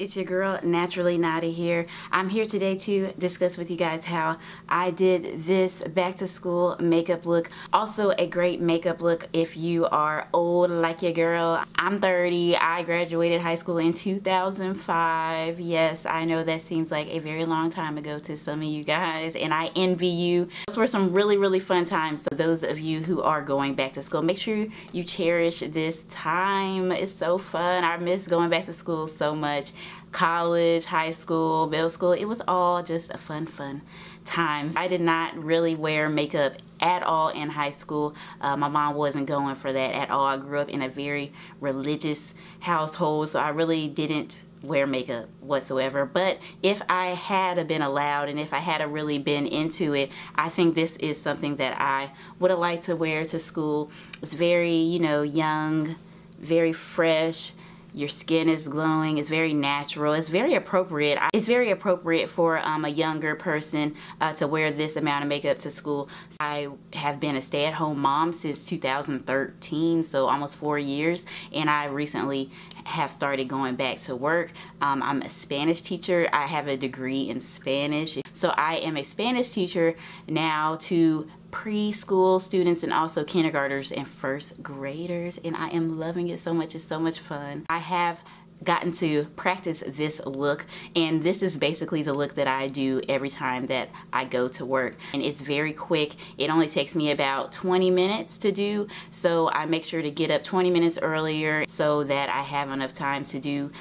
It's your girl, Naturally Nata here. I'm here today to discuss with you guys how I did this back to school makeup look. Also a great makeup look if you are old like your girl. I'm 30. I graduated high school in 2005. Yes, I know that seems like a very long time ago to some of you guys, and I envy you. Those were some really fun times. So those of you who are going back to school, make sure you cherish this time. It's so fun. I miss going back to school so much. College, high school, middle school, it was all just a fun times. I did not really wear makeup at all in high school. My mom wasn't going for that at all. I grew up in a very religious household, so I really didn't wear makeup whatsoever. But if I had been allowed and if I had really been into it, I think this is something that I would have liked to wear to school. It's very, you know, young, very fresh. Your skin is glowing. It's very natural. It's very appropriate. It's very appropriate for a younger person to wear this amount of makeup to school. I have been a stay-at-home mom since 2013, so almost 4 years, and I recently have started going back to work. I'm a Spanish teacher. I have a degree in Spanish, so I am a Spanish teacher now to preschool students and also kindergartners and first graders, and I am loving it so much. It's so much fun. I have gotten to practice this look, and this is basically the look that I do every time that I go to work, and it's very quick. It only takes me about 20 minutes to do, so I make sure to get up 20 minutes earlier so that I have enough time to do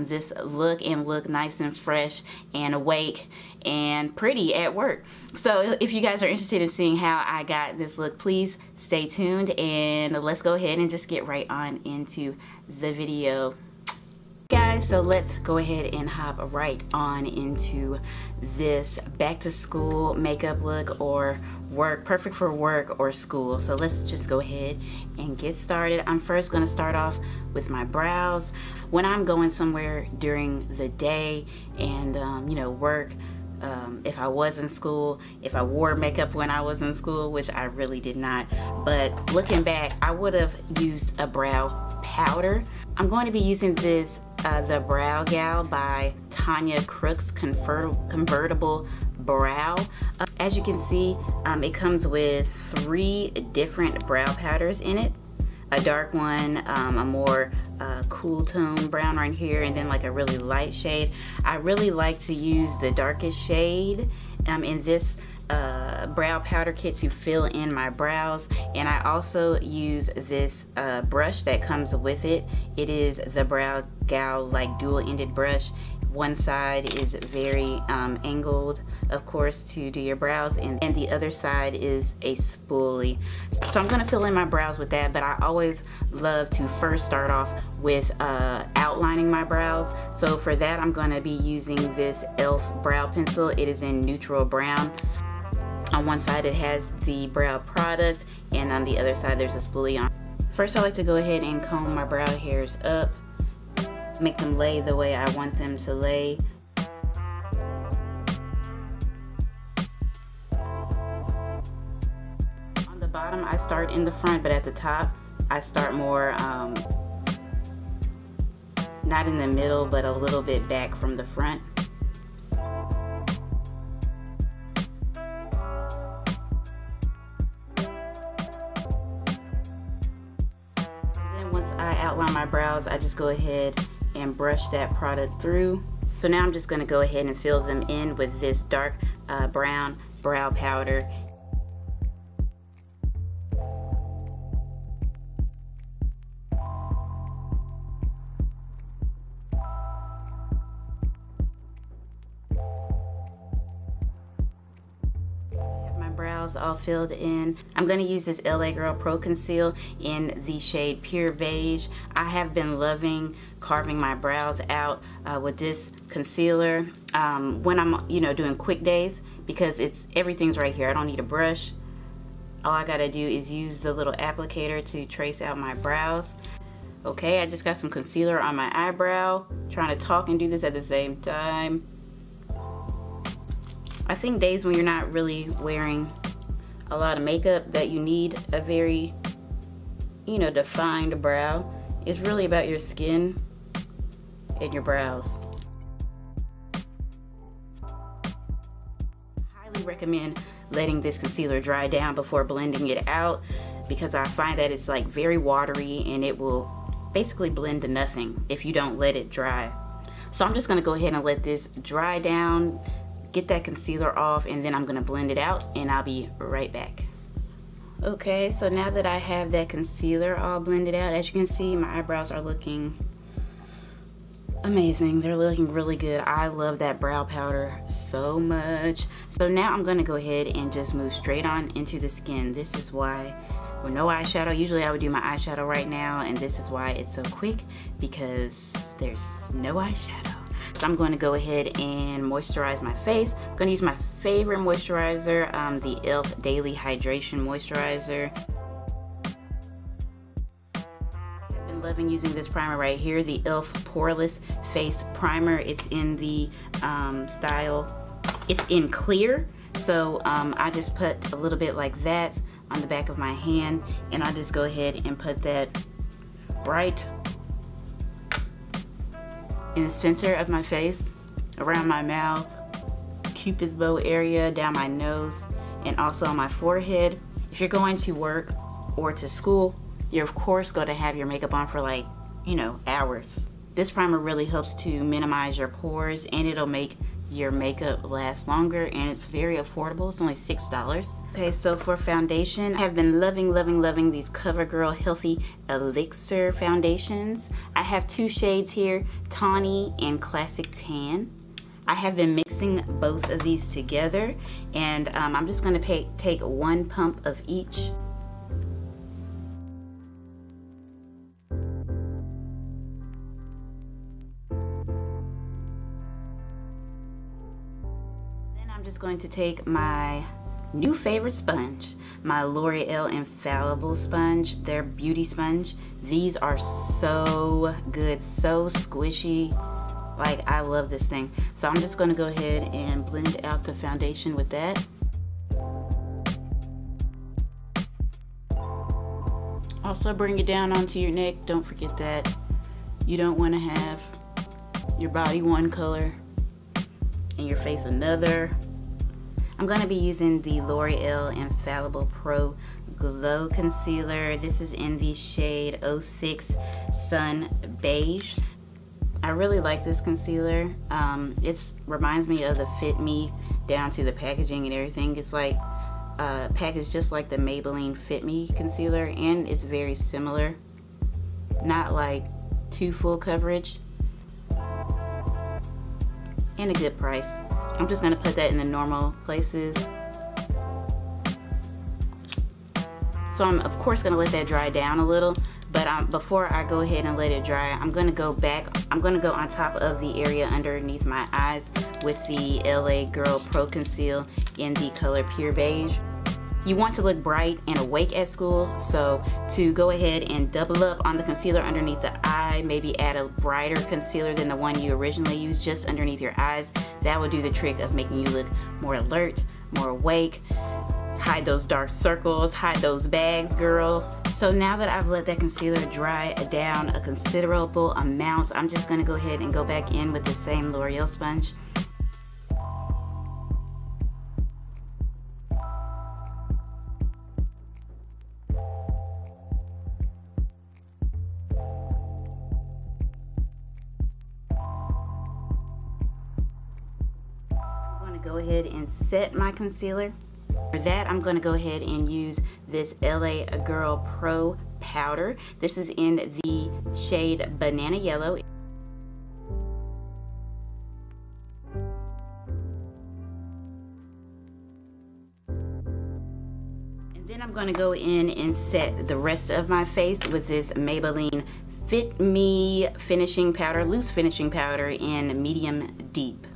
this look and look nice and fresh and awake and pretty at work. So if you guys are interested in seeing how I got this look, please stay tuned, and let's go ahead and just get right on into the video. Guys, so let's go ahead and hop right on into this back to school makeup look or work, perfect for work or school. So let's just go ahead and get started. I'm first going to start off with my brows. When I'm going somewhere during the day and you know, work, if I was in school, if I wore makeup when I was in school, which I really did not, but looking back, I would have used a brow powder. I'm going to be using this the Brow Gal by Tonya Crooks Convertible Brow. As you can see, it comes with 3 different brow powders in it. A dark one, a more cool tone brown right here, and then like a really light shade. I really like to use the darkest shade in this brow powder kit to fill in my brows, and I also use this brush that comes with it. It is the Brow Gal like dual-ended brush. One side is very angled, of course, to do your brows, and the other side is a spoolie. So I'm going to fill in my brows with that, but I always love to first start off with outlining my brows. So for that, I'm going to be using this e.l.f. brow pencil. It is in neutral brown. On one side it has the brow product, and on the other side there's a spoolie on. First, I like to go ahead and comb my brow hairs up, make them lay the way I want them to lay. On the bottom I start in the front, but at the top I start more not in the middle, but a little bit back from the front. Once I outline my brows, I just go ahead and brush that product through. So now I'm just going to go ahead and fill them in with this dark brown brow powder. Brows all filled in. I'm going to use this LA Girl Pro Conceal in the shade Pure Beige. I have been loving carving my brows out with this concealer when I'm, you know, doing quick days, because everything's right here. I don't need a brush. All I gotta do is use the little applicator to trace out my brows. Okay, I just got some concealer on my eyebrow, trying to talk and do this at the same time. I think days when you're not really wearing a lot of makeup, that you need a very, you know, defined brow. It's really about your skin and your brows. do recommend letting this concealer dry down before blending it out, because I find that it's like very watery and it will basically blend to nothing if you don't let it dry. So I'm just gonna go ahead and let this dry down, get that concealer off, and then I'm gonna blend it out and I'll be right back. Okay, so now that I have that concealer all blended out, as you can see, my eyebrows are looking amazing. They're looking really good. I love that brow powder so much. So now I'm gonna go ahead and just move straight on into the skin. This is why, with no eyeshadow, usually I would do my eyeshadow right now, and this is why it's so quick, because there's no eyeshadow. So I'm going to go ahead and moisturize my face. I'm going to use my favorite moisturizer, the e.l.f. Daily Hydration Moisturizer. I've been loving using this primer right here, the e.l.f. Poreless Face Primer. It's in the style, it's in clear. So I just put a little bit like that on the back of my hand, and I just go ahead and put that right in the center of my face, around my mouth, cupid's bow area, down my nose, and also on my forehead. If you're going to work or to school, you're of course going to have your makeup on for like, you know, hours. This primer really helps to minimize your pores, and it'll make your makeup last longer, and it's very affordable. It's only $6. Okay, so for foundation, I have been loving these CoverGirl Healthy Elixir foundations. I have two shades here, Tawny and Classic Tan. I have been mixing both of these together, and I'm just going to take one pump of each. I'm just going to take my new favorite sponge, my Loreal Infallible sponge, their beauty sponge. These are so good, so squishy. Like, I love this thing. So I'm just going to go ahead and blend out the foundation with that. Also bring it down onto your neck. Don't forget that. You don't want to have your body one color and your face another. I'm going to be using the L'Oreal Infallible Pro Glow Concealer. This is in the shade 06 Sun Beige. I really like this concealer. It reminds me of the Fit Me down to the packaging and everything. It's like packaged just like the Maybelline Fit Me concealer, and it's very similar. Not like too full coverage. And a good price. I'm just going to put that in the normal places. So I'm of course going to let that dry down a little, but before I go ahead and let it dry, I'm going to go back. I'm going to go on top of the area underneath my eyes with the LA Girl Pro Conceal in the color Pure Beige. You want to look bright and awake at school, so to go ahead and double up on the concealer underneath the eye, maybe add a brighter concealer than the one you originally used just underneath your eyes. That will do the trick of making you look more alert, more awake. Hide those dark circles, hide those bags, girl. So now that I've let that concealer dry down a considerable amount, I'm just going to go ahead and go back in with the same L'Oreal sponge. Go ahead and set my concealer. For that, I'm going to go ahead and use this LA Girl Pro powder. This is in the shade Banana Yellow. And then I'm going to go in and set the rest of my face with this Maybelline Fit Me finishing powder, loose finishing powder in medium deep.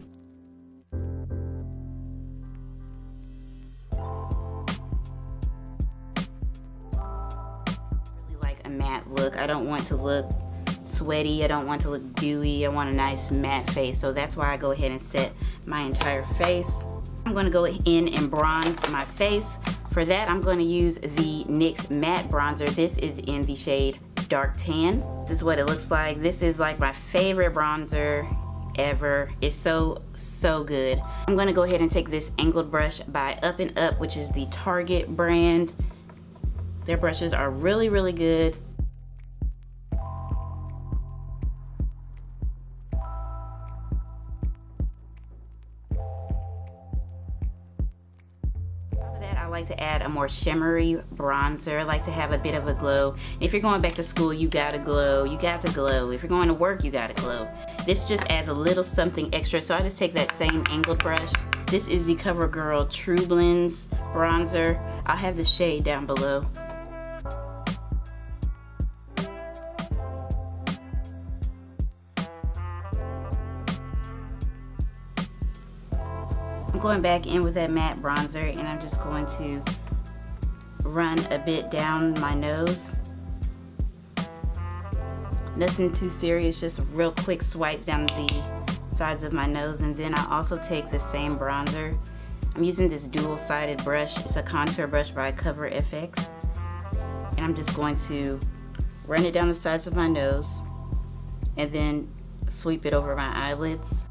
Matte look. I don't want to look sweaty. I don't want to look dewy. I want a nice matte face. So that's why I go ahead and set my entire face. I'm going to go in and bronze my face. For that, I'm going to use the NYX matte bronzer. This is in the shade Dark Tan. This is what it looks like. This is like my favorite bronzer. ever. It's so good. I'm gonna go ahead and take this angled brush by Up and Up, which is the Target brand. Their brushes are really good. I like to add a more shimmery bronzer. I like to have a bit of a glow. If you're going back to school, you gotta glow. You got to glow. If you're going to work, you gotta glow. This just adds a little something extra, so I just take that same angled brush. This is the CoverGirl True Blends bronzer. I'll have the shade down below. I'm going back in with that matte bronzer, and I'm just going to run a bit down my nose. Nothing too serious, just real quick swipes down the sides of my nose. And then I also take the same bronzer. I'm using this dual-sided brush. It's a contour brush by CoverFX. And I'm just going to run it down the sides of my nose and then sweep it over my eyelids.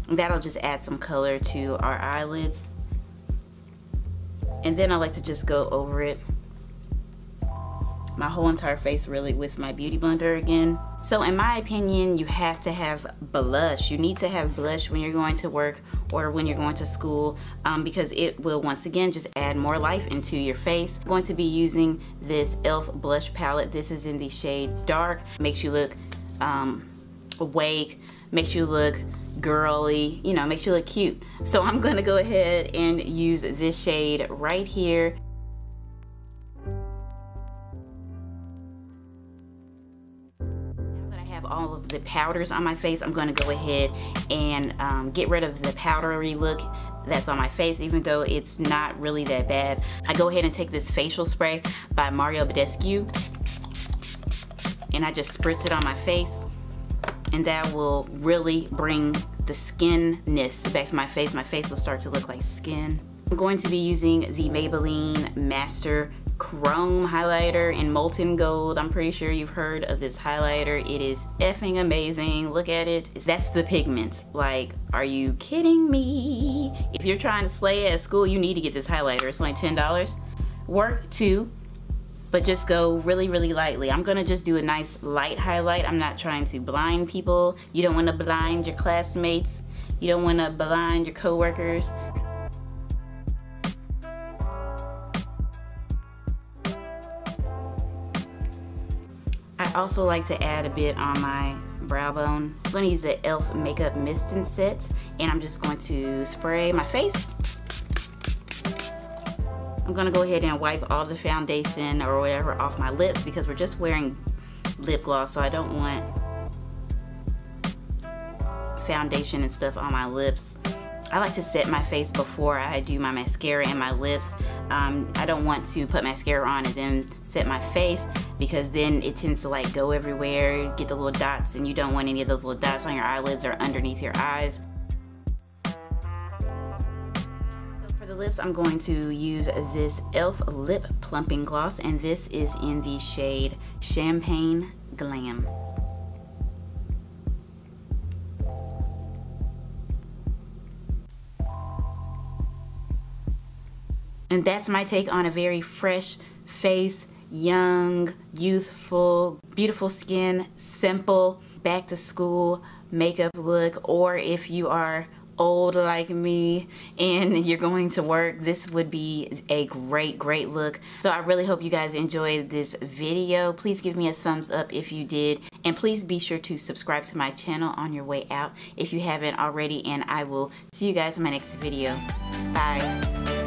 That'll just add some color to our eyelids. And then I like to just go over it, my whole entire face really, with my beauty blender again. So in my opinion, you have to have blush. You need to have blush when you're going to work or when you're going to school, because it will once again just add more life into your face. I'm going to be using this e.l.f. blush palette. This is in the shade Dark. Makes you look awake, makes you look girly, you know, makes you look cute. So I'm gonna go ahead and use this shade right here. Now that I have all of the powders on my face, I'm gonna go ahead and get rid of the powdery look that's on my face, even though it's not really that bad. I go ahead and take this facial spray by Mario Badescu, and I just spritz it on my face. And that will really bring the skinness back to my face. My face will start to look like skin. I'm going to be using the Maybelline Master Chrome highlighter in Molten Gold. I'm pretty sure you've heard of this highlighter. It is effing amazing. Look at it. That's the pigment. Like, are you kidding me? If you're trying to slay at school, you need to get this highlighter. It's only $10. Work too, but just go really lightly. I'm gonna just do a nice light highlight. I'm not trying to blind people. You don't wanna blind your classmates. You don't wanna blind your coworkers. I also like to add a bit on my brow bone. I'm gonna use the e.l.f. Makeup Mist and Set, and I'm just going to spray my face. I'm gonna go ahead and wipe all the foundation or whatever off my lips, because we're just wearing lip gloss, so I don't want foundation and stuff on my lips. I like to set my face before I do my mascara and my lips. I don't want to put mascara on and then set my face, because then it tends to like go everywhere, get the little dots, and you don't want any of those little dots on your eyelids or underneath your eyes. Lips, I'm going to use this e.l.f. lip plumping gloss, and this is in the shade Champagne Glam. And that's my take on a very fresh face, young, youthful, beautiful skin, simple back to school makeup look. Or if you are old like me and you're going to work, this would be a great look. So I really hope you guys enjoyed this video. Please give me a thumbs up if you did, and please be sure to subscribe to my channel on your way out if you haven't already, and I will see you guys in my next video. Bye.